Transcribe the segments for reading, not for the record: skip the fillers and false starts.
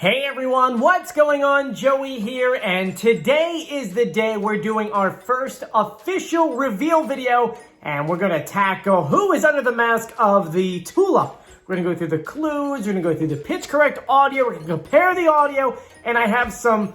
Hey everyone, what's going on? Joey here, and today is the day we're doing our first official reveal video, and we're gonna tackle who is under the mask of the Tulip. We're gonna go through the clues, we're gonna go through the pitch correct audio, we're gonna compare the audio, and I have some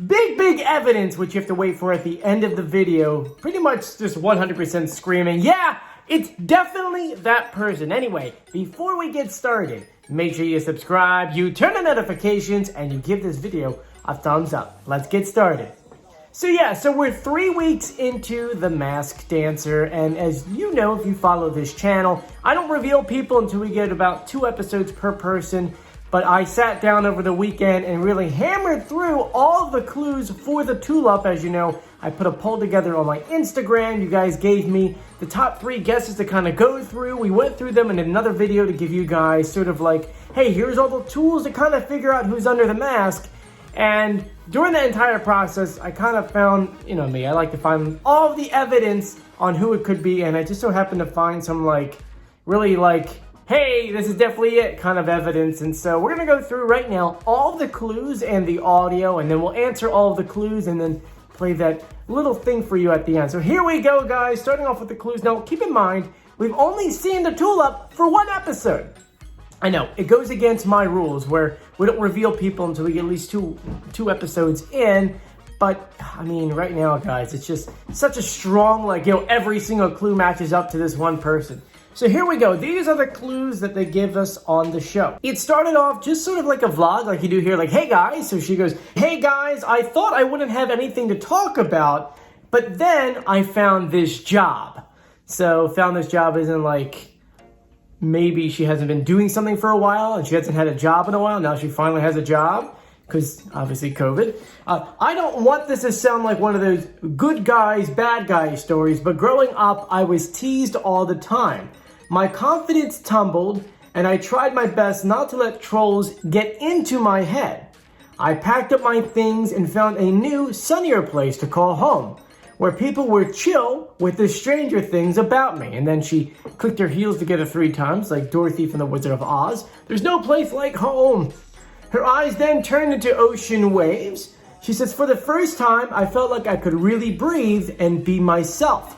big evidence which you have to wait for at the end of the video. Pretty much just 100% screaming, yeah, it's definitely that person. Anyway, before we get started, make sure you subscribe, you turn on notifications, and you give this video a thumbs up. Let's get started. So we're 3 weeks into The Masked Dancer, and as you know, if you follow this channel, I don't reveal people until we get about 2 episodes per person, but I sat down over the weekend and really hammered through all the clues for the Tulip. As you know, I put a poll together on my Instagram. You guys gave me the top 3 guesses to kind of go through. We went through them in another video to give you guys sort of like, hey, here's all the tools to kind of figure out who's under the mask. And during the entire process, I kind of found, you know me, I like to find all of the evidence on who it could be. And I just so happened to find some really hey, this is definitely it kind of evidence. And so we're going to go through right now all the clues and the audio, and then we'll answer all of the clues and then play that little thing for you at the end. So here we go, guys, starting off with the clues. Now, keep in mind, we've only seen the Tulip for 1 episode. I know, it goes against my rules where we don't reveal people until we get at least two episodes in. But, I mean, right now, guys, it's just such a strong, every single clue matches up to this one person. So here we go. These are the clues that they give us on the show. It started off just sort of like a vlog, like you do here, like, hey guys. So she goes, hey guys, I thought I wouldn't have anything to talk about, but then I found this job. So found this job isn't like, maybe she hasn't been doing something for a while and she hasn't had a job in a while. Now she finally has a job because obviously COVID. I don't want this to sound like one of those good guys, bad guys stories, but growing up, I was teased all the time. My confidence tumbled, and I tried my best not to let trolls get into my head. I packed up my things and found a new, sunnier place to call home, where people were chill with the stranger things about me. And then she clicked her heels together 3 times, like Dorothy from The Wizard of Oz. There's no place like home. Her eyes then turned into ocean waves. She says, for the first time, I felt like I could really breathe and be myself.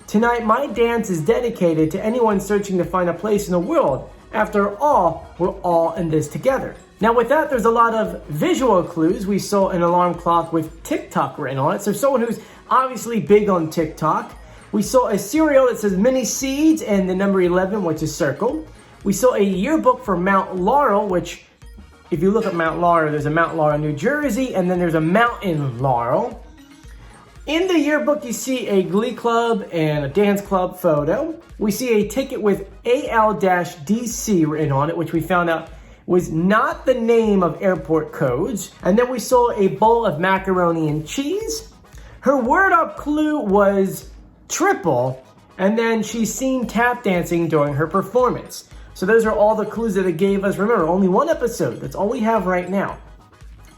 Tonight, my dance is dedicated to anyone searching to find a place in the world. After all, we're all in this together. Now with that, there's a lot of visual clues. We saw an alarm clock with TikTok written on it. So someone who's obviously big on TikTok. We saw a cereal that says mini seeds and the number 11, which is circled. We saw a yearbook for Mount Laurel, which if you look at Mount Laurel, there's a Mount Laurel, New Jersey, and then there's a mountain Laurel. In the yearbook, you see a glee club and a dance club photo. We see a ticket with AL-DC written on it, which we found out was not the name of airport codes. And then we saw a bowl of macaroni and cheese. Her word up clue was triple, and then she's seen tap dancing during her performance. So those are all the clues that it gave us. Remember, only 1 episode. That's all we have right now.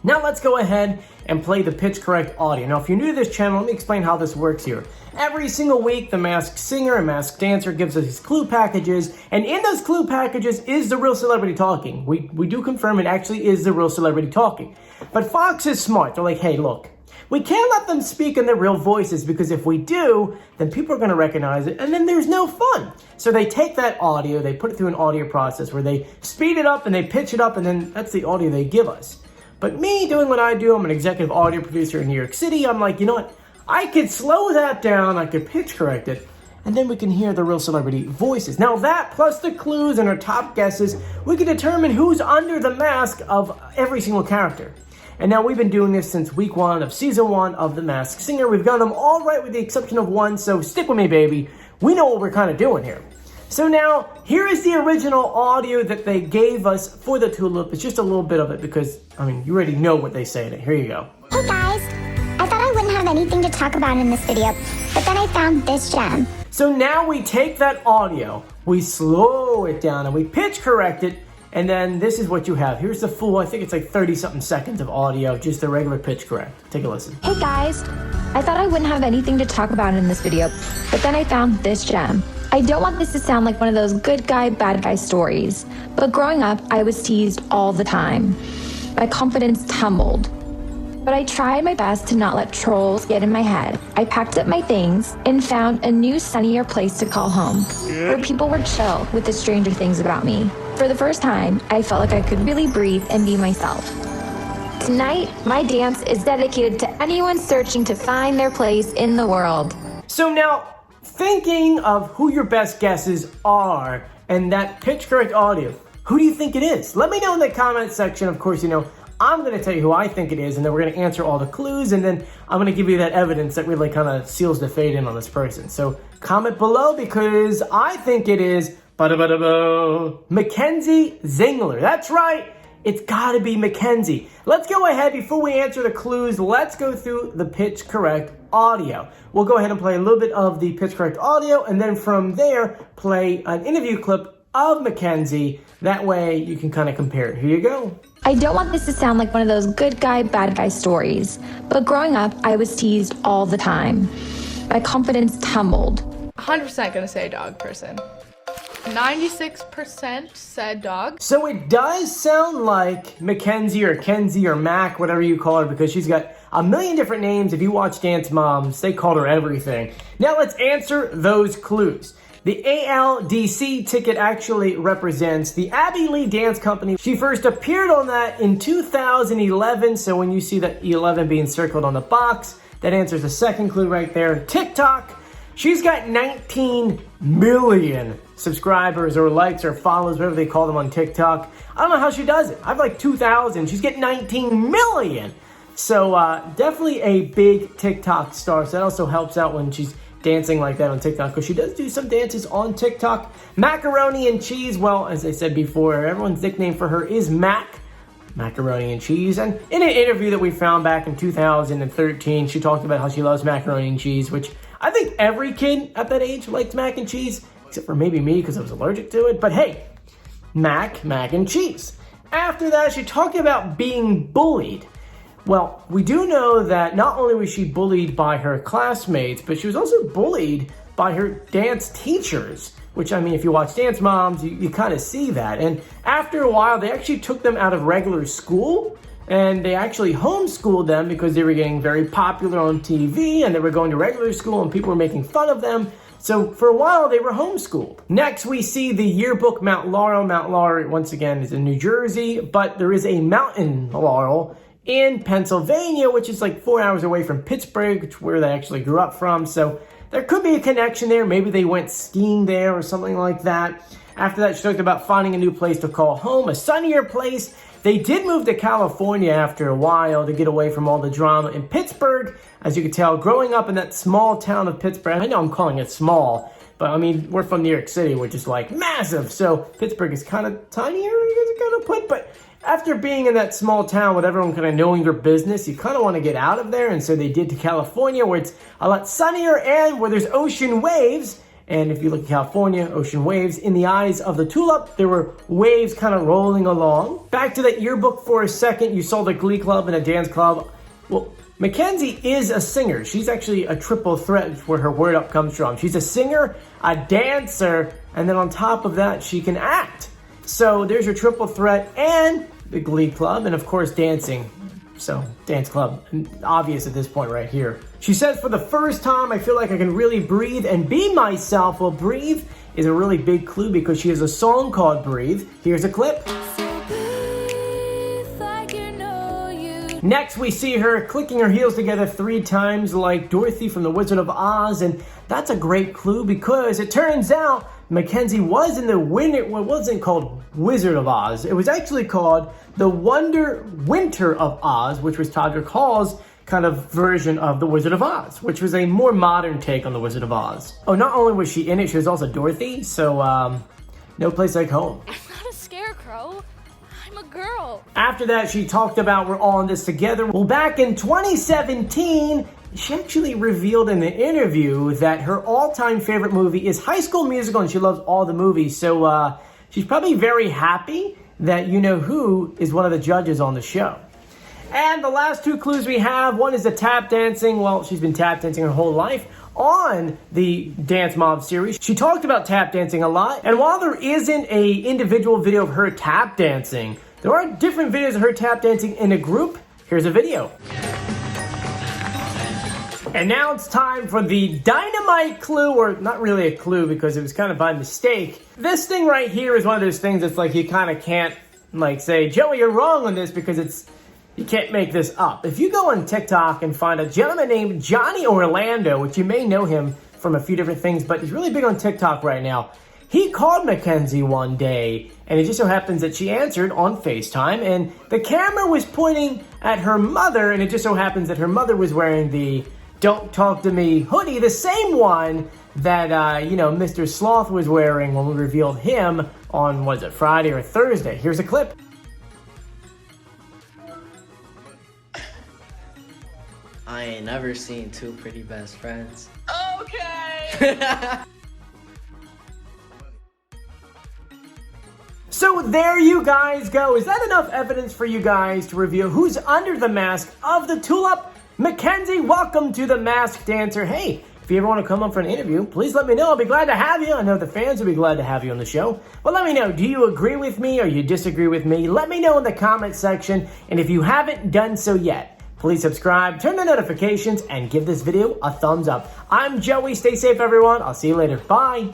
Now let's go ahead and play the pitch correct audio. Now, if you're new to this channel, let me explain how this works here. Every single week, the masked singer and masked dancer gives us these clue packages, and in those clue packages is the real celebrity talking. We do confirm it actually is the real celebrity talking. But Fox is smart. They're like, hey, look, we can't let them speak in their real voices because if we do, then people are going to recognize it, and then there's no fun. So they take that audio, they put it through an audio process where they speed it up and they pitch it up, and then that's the audio they give us. But me doing what I do, I'm an executive audio producer in New York City. I'm like, you know what? I could slow that down. I could pitch correct it. And then we can hear the real celebrity voices. Now that plus the clues and our top guesses, we can determine who's under the mask of every single character. And now we've been doing this since week 1 of season 1 of The Masked Singer. We've got them all right with the exception of 1. So stick with me, baby. We know what we're kind of doing here. So now, here is the original audio that they gave us for the Tulip. It's just a little bit of it because, I mean, you already know what they say in it. Here you go. Hey guys, I thought I wouldn't have anything to talk about in this video, but then I found this gem. So now we take that audio, we slow it down, and we pitch correct it, and then this is what you have. Here's the full, I think it's like 30-something seconds of audio, just the regular pitch correct. Take a listen. Hey guys, I thought I wouldn't have anything to talk about in this video, but then I found this gem. I don't want this to sound like one of those good guy, bad guy stories, but growing up, I was teased all the time. My confidence tumbled. But I tried my best to not let trolls get in my head. I packed up my things and found a new sunnier place to call home, where people were chill with the stranger things about me. For the first time, I felt like I could really breathe and be myself. Tonight, my dance is dedicated to anyone searching to find their place in the world. So now, thinking of who your best guesses are and that pitch correct audio, who do you think it is? Let me know in the comment section. Of course, I'm going to tell you who I think it is, and then we're going to answer all the clues, and then I'm going to give you that evidence that really kind of seals the fate in on this person. So comment below, because I think it is Mackenzie Zingler. That's right. It's got to be Mackenzie. Let's go ahead, before we answer the clues, let's go through the pitch correct audio. We'll go ahead and play a little bit of the pitch correct audio, and then from there, play an interview clip of Mackenzie. That way you can kind of compare it. Here you go. I don't want this to sound like one of those good guy, bad guy stories, but growing up, I was teased all the time. My confidence tumbled. 100% gonna say dog person. 96% said dog. So it does sound like Mackenzie or Kenzie or Mac, whatever you call her, because she's got a million different names. If you watch Dance Moms, they called her everything. Now let's answer those clues. The ALDC ticket actually represents the Abby Lee Dance Company. She first appeared on that in 2011, so when you see that 11 being circled on the box, that answers the second clue right there. TikTok, she's got 19 million subscribers or likes or follows, whatever they call them on TikTok. I don't know how she does it. I have like 2,000. She's getting 19 million. So definitely a big TikTok star. So that also helps out when she's dancing like that on TikTok, because she does do some dances on TikTok. Macaroni and cheese, well, as I said before, everyone's nickname for her is Macaroni and cheese. And in an interview that we found back in 2013, she talked about how she loves macaroni and cheese, which I think every kid at that age likes mac and cheese, except for maybe me because I was allergic to it. But hey, mac and cheese. After that, she talked about being bullied. Well, we do know that not only was she bullied by her classmates, but she was also bullied by her dance teachers, which, I mean, if you watch Dance Moms, you kind of see that. And after a while, they actually took them out of regular school, and they actually homeschooled them because they were getting very popular on TV, and they were going to regular school, and people were making fun of them. So for a while, they were homeschooled. Next, we see the yearbook Mount Laurel. Mount Laurel, once again, is in New Jersey, but there is a Mountain Laurel in Pennsylvania, which is like 4 hours away from Pittsburgh, which is where they actually grew up from. So there could be a connection there. Maybe they went skiing there or something like that. After that, she talked about finding a new place to call home, a sunnier place. They did move to California after a while to get away from all the drama in Pittsburgh. As you can tell, growing up in that small town of Pittsburgh, I know I'm calling it small, but I mean, we're from New York City, which is like massive. So Pittsburgh is kind of tinier, you guys are kind of put, but after being in that small town with everyone kind of knowing their business, you kind of want to get out of there. And so they did to California, where it's a lot sunnier and where there's ocean waves. And if you look at California, ocean waves, in the eyes of the Tulip, there were waves kind of rolling along. Back to that yearbook for a second. You saw the Glee Club and a dance club. Well, Mackenzie is a singer. She's actually a triple threat, where her word up comes from. She's a singer, a dancer, and then on top of that, she can act. So there's your triple threat and the Glee Club, and of course dancing. So dance club, obvious at this point right here. She says, for the first time, I feel like I can really breathe and be myself. Well, breathe is a really big clue because she has a song called Breathe. Here's a clip. Next, we see her clicking her heels together 3 times like Dorothy from The Wizard of Oz, and that's a great clue because it turns out Mackenzie was in the winter. Well, it wasn't called Wizard of Oz. It was actually called The Winter of Oz, which was Todrick Hall's kind of version of The Wizard of Oz, which was a more modern take on The Wizard of Oz. Oh, not only was she in it, she was also Dorothy, so no place like home. I'm not a scarecrow. I'm a girl. After that, she talked about we're all in this together. Well, back in 2017, she actually revealed in the interview that her all-time favorite movie is High School Musical, and she loves all the movies. So she's probably very happy that You Know Who is one of the judges on the show. And the last 2 clues we have, one is the tap dancing. Well, she's been tap dancing her whole life on the Dance Mob series. She talked about tap dancing a lot. And while there isn't a individual video of her tap dancing, There are different videos of her tap dancing in a group. Here's a video. And now it's time for the dynamite clue, or not really a clue because it was kind of by mistake. This thing right here is one of those things that's like you kind of can't like say, Joey, you're wrong on this because you can't make this up. If you go on TikTok and find a gentleman named Johnny Orlando, which you may know him from a few different things, but he's really big on TikTok right now. He called Mackenzie one day, and it just so happens that she answered on FaceTime, and the camera was pointing at her mother, and it just so happens that her mother was wearing the Don't Talk to Me hoodie, the same one that, Mr. Sloth was wearing when we revealed him on, was it Friday or Thursday? Here's a clip. I ain't never seen two pretty best friends. Okay. So there you guys go. Is that enough evidence for you guys to reveal who's under the mask of the Tulip? Mackenzie, welcome to The Masked Dancer. Hey, if you ever want to come on for an interview, please let me know. I'll be glad to have you. I know the fans will be glad to have you on the show. But let me know, do you agree with me or you disagree with me? Let me know in the comment section. And if you haven't done so yet, please subscribe, turn the notifications, and give this video a thumbs up. I'm Joey. Stay safe, everyone. I'll see you later. Bye.